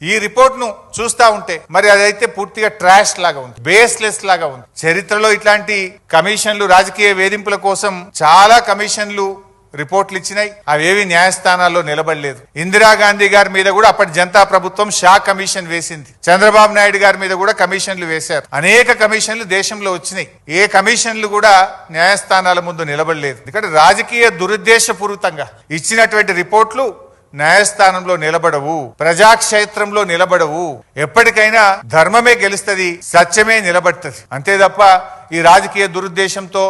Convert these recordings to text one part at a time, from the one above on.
ఈ రిపోర్ట్ ను చూస్తా ఉంటే మరి అదైతే పూర్తిగా ట్రాష్ లాగా ఉంది, బేస్లెస్ లాగా ఉంది. చరిత్రలో ఇట్లాంటి కమిషన్లు, రాజకీయ వేధింపుల కోసం చాలా కమిషన్లు రిపోర్ట్లు ఇచ్చినాయి, అవేవి న్యాయస్థానాల్లో నిలబడలేదు. ఇందిరాగాంధీ గారి మీద కూడా అప్పటి జనతా ప్రభుత్వం షా కమిషన్ వేసింది, చంద్రబాబు నాయుడు గారి మీద కూడా కమిషన్లు వేశారు. అనేక కమిషన్లు దేశంలో వచ్చినాయి, ఏ కమిషన్లు కూడా న్యాయస్థానాల ముందు నిలబడలేదు. ఎందుకంటే రాజకీయ దురుద్దేశపూరితంగా ఇచ్చినటువంటి రిపోర్ట్లు న్యాయస్థానంలో నిలబడవు, ప్రజాక్షేత్రంలో నిలబడవు. ఎప్పటికైనా ధర్మమే గెలుస్తుంది, సత్యమే నిలబడుతుంది. అంతే తప్ప ఈ రాజకీయ దురుద్దేశంతో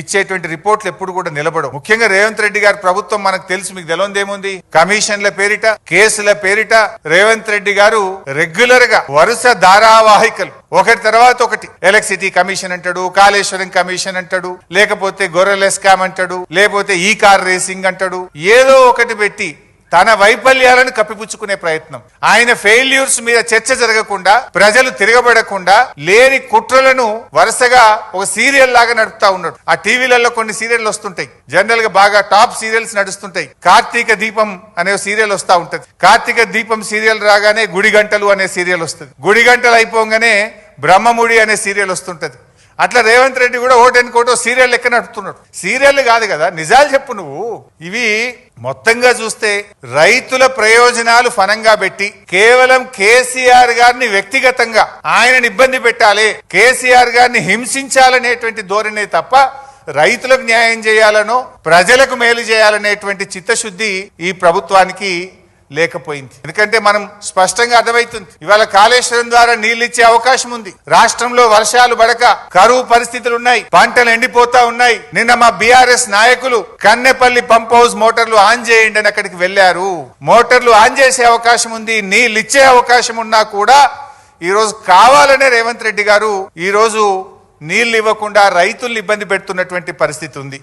ఇచ్చేటువంటి రిపోర్ట్లు ఎప్పుడు కూడా నిలబడవు. ముఖ్యంగా రేవంత్ రెడ్డి గారి ప్రభుత్వం మనకు తెలుసు, మీకు తెలియదేముంది, కమిషన్ల పేరిట, కేసుల పేరిట రేవంత్ రెడ్డి గారు రెగ్యులర్ గా వరుస ధారావాహికలు ఒకటి తర్వాత ఒకటి, ఎలక్ట్రిసిటీ కమిషన్ అంటాడు, కాళేశ్వరం కమిషన్ అంటాడు, లేకపోతే గొర్రెల స్కామ్ అంటాడు, లేకపోతే ఈ కార్ రేసింగ్ అంటాడు, ఏదో ఒకటి పెట్టి తన వైఫల్యాలను కప్పిపుచ్చుకునే ప్రయత్నం. ఆయన ఫెయిల్యూర్స్ మీద చర్చ జరగకుండా, ప్రజలు తిరగబడకుండా లేని కుట్రలను వరుసగా ఒక సీరియల్ లాగా నడుపుతా ఉన్నాడు. ఆ టీవీలలో కొన్ని సీరియల్ వస్తుంటాయి, జనరల్ గా బాగా టాప్ సీరియల్స్ నడుస్తుంటాయి. కార్తీక దీపం అనే సీరియల్ వస్తా ఉంటది. కార్తీక దీపం సీరియల్ రాగానే గుడి గంటలు అనే సీరియల్ వస్తుంది. గుడి గంటలు అయిపోగానే బ్రహ్మముడి అనే సీరియల్ వస్తుంటది. అట్లా రేవంత్ రెడ్డి కూడా ఓటెనుకోటో సీరియల్ లెక్క నడుపుతున్నాడు. సీరియల్ కాదు కదా, నిజాలు చెప్పు నువ్వు. ఇవి మొత్తంగా చూస్తే రైతుల ప్రయోజనాలు ఫనంగా పెట్టి కేవలం కేసీఆర్ గారిని వ్యక్తిగతంగా ఆయనను ఇబ్బంది పెట్టాలి, కేసీఆర్ గారిని హింసించాలనేటువంటి ధోరణే తప్ప రైతులకు న్యాయం చేయాలనో ప్రజలకు మేలు చేయాలనేటువంటి చిత్తశుద్ధి ఈ ప్రభుత్వానికి లేకపోయింది. ఎందుకంటే మనం స్పష్టంగా అర్థమవుతుంది, ఇవాళ కాళేశ్వరం ద్వారా నీళ్లు ఇచ్చే అవకాశం ఉంది. రాష్ట్రంలో వర్షాలు పడక కరువు పరిస్థితులు ఉన్నాయి, పంటలు ఎండిపోతా ఉన్నాయి. నిన్న మా బీఆర్ఎస్ నాయకులు కన్నెపల్లి పంప్ హౌస్ మోటార్లు ఆన్ చేయండి అని అక్కడికి వెళ్లారు. మోటార్లు ఆన్ చేసే అవకాశం ఉంది, నీళ్లు ఇచ్చే అవకాశం ఉన్నా కూడా ఈ రోజు కావాలనే రేవంత్ రెడ్డి గారు ఈ రోజు నీళ్లు ఇవ్వకుండా రైతుల్ని ఇబ్బంది పెడుతున్నటువంటి పరిస్థితి ఉంది.